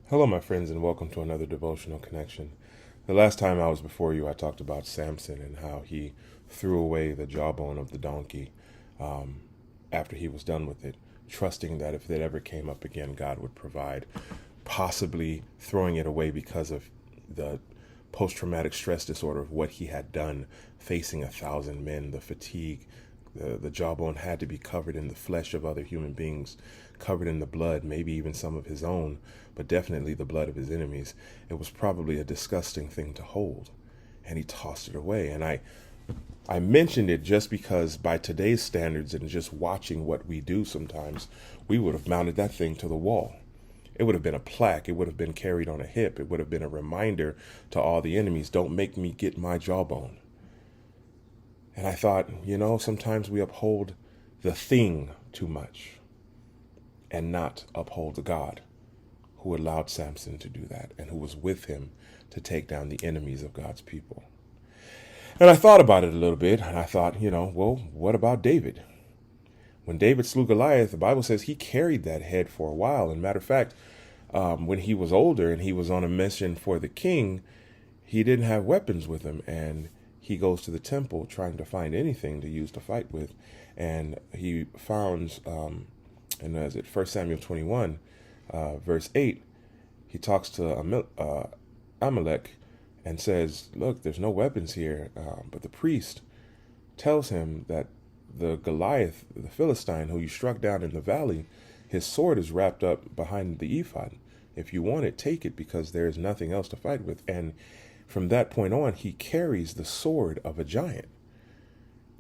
Hello, my friends, and welcome to another devotional connection. The last time I was before you, I talked about Samson and how he threw away the jawbone of the donkey after he was done with it, trusting that if it ever came up again, God would provide, possibly throwing it away because of the post traumatic stress disorder of what he had done, facing 1,000 men, the fatigue. The jawbone had to be covered in the flesh of other human beings, covered in the blood, maybe even some of his own, but definitely the blood of his enemies. It was probably a disgusting thing to hold, and he tossed it away. And I mentioned it just because by today's standards and just watching what we do sometimes, we would have mounted that thing to the wall. It would have been a plaque. It would have been carried on a hip. It would have been a reminder to all the enemies, don't make me get my jawbone. And I thought, sometimes we uphold the thing too much and not uphold the God who allowed Samson to do that and who was with him to take down the enemies of God's people. And I thought about it a little bit, and I thought, well, what about David? When David slew Goliath, the Bible says he carried that head for a while. And matter of fact, when he was older and he was on a mission for the king, he didn't have weapons with him, and he goes to the temple trying to find anything to use to fight with, and he found, and as it 1 Samuel 21, verse 8, he talks to Amalek and says, look, there's no weapons here, but the priest tells him that the Goliath, the Philistine, who you struck down in the valley, his sword is wrapped up behind the ephod. If you want it, take it, because there is nothing else to fight with. And from that point on, he carries the sword of a giant.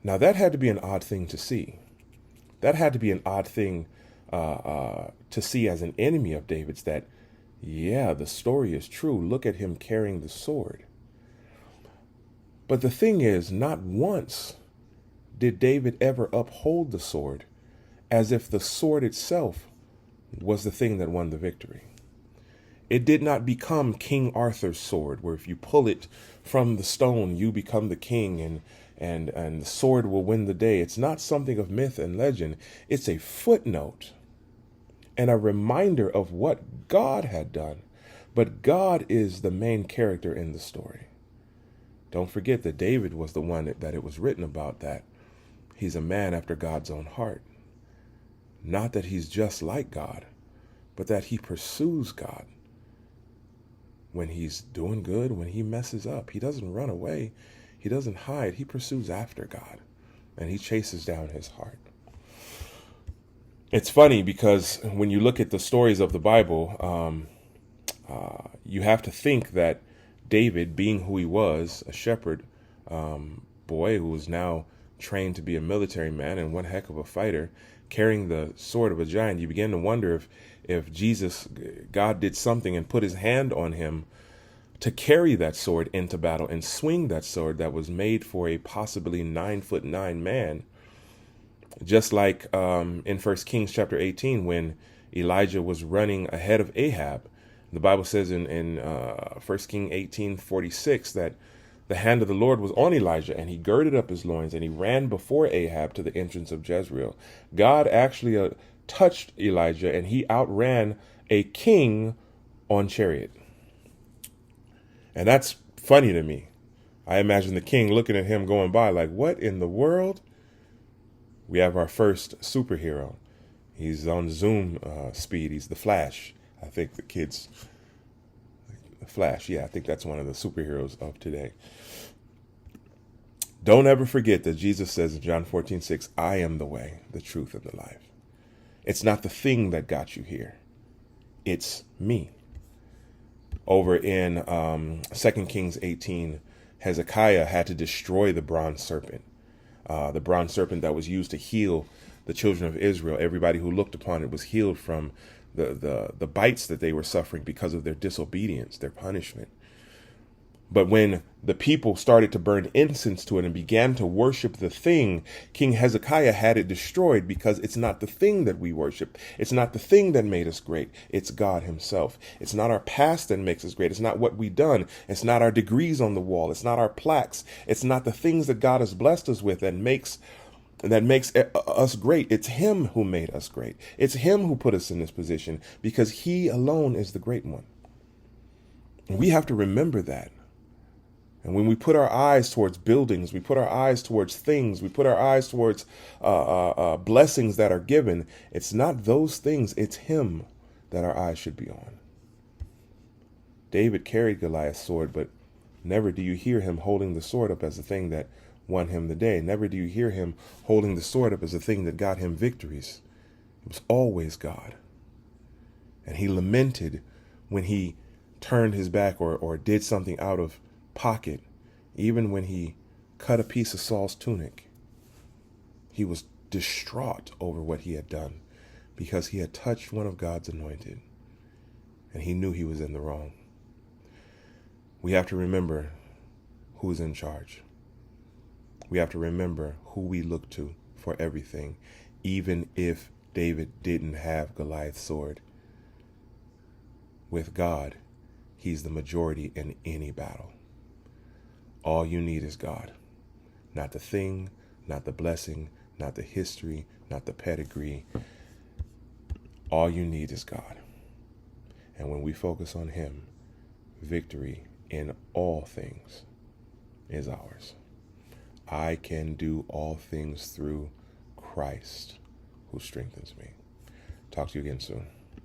Now, that had to be an odd thing to see. That had to be an odd thing to see as an enemy of David's, that, yeah, the story is true. Look at him carrying the sword. But the thing is, not once did David ever uphold the sword as if the sword itself was the thing that won the victory. It did not become King Arthur's sword, where if you pull it from the stone, you become the king and the sword will win the day. It's not something of myth and legend. It's a footnote and a reminder of what God had done. But God is the main character in the story. Don't forget that David was the one that it was written about, that he's a man after God's own heart. Not that he's just like God, but that he pursues God. When he's doing good, when he messes up, he doesn't run away. He doesn't hide. He pursues after God, and he chases down his heart. It's funny because when you look at the stories of the Bible, you have to think that David, being who he was, a shepherd boy who was now trained to be a military man and one heck of a fighter, carrying the sword of a giant, you begin to wonder if Jesus, God did something and put his hand on him to carry that sword into battle and swing that sword that was made for a possibly 9'9" man. Just like in 1 Kings chapter 18, when Elijah was running ahead of Ahab, the Bible says in 1 Kings 18:46 that the hand of the Lord was on Elijah, and he girded up his loins, and he ran before Ahab to the entrance of Jezreel. God actually touched Elijah, and he outran a king on chariot. And that's funny to me. I imagine the king looking at him going by like, what in the world? We have our first superhero. He's on Zoom speed. He's the Flash. I think the kids... Flash, yeah, I think that's one of the superheroes of today. Don't ever forget that Jesus says in John 14:6, I am the way, the truth, and the life. It's not the thing that got you here. It's me. Over in 2 Kings 18, Hezekiah had to destroy the bronze serpent that was used to heal the children of Israel. Everybody who looked upon it was healed from the bites that they were suffering because of their disobedience, their punishment. But when the people started to burn incense to it and began to worship the thing, King Hezekiah had it destroyed, because it's not the thing that we worship. It's not the thing that made us great. It's God himself. It's not our past that makes us great. It's not what we've done. It's not our degrees on the wall. It's not our plaques. It's not the things that God has blessed us with that makes us great. It's him who made us great. It's him who put us in this position, because he alone is the great one. And we have to remember that. And when we put our eyes towards buildings, we put our eyes towards things, we put our eyes towards blessings that are given, it's not those things, it's him that our eyes should be on. David carried Goliath's sword, but never do you hear him holding the sword up as the thing that won him the day. Never do you hear him holding the sword up as the thing that got him victories. It was always God. And he lamented when he turned his back or did something out of pocket. Even when he cut a piece of Saul's tunic, he was distraught over what he had done because he had touched one of God's anointed, and he knew he was in the wrong. We have to remember who's in charge. We have to remember who we look to for everything, even if David didn't have Goliath's sword. With God, he's the majority in any battle. All you need is God. Not the thing, not the blessing, not the history, not the pedigree. All you need is God. And when we focus on him, victory in all things is ours. I can do all things through Christ who strengthens me. Talk to you again soon.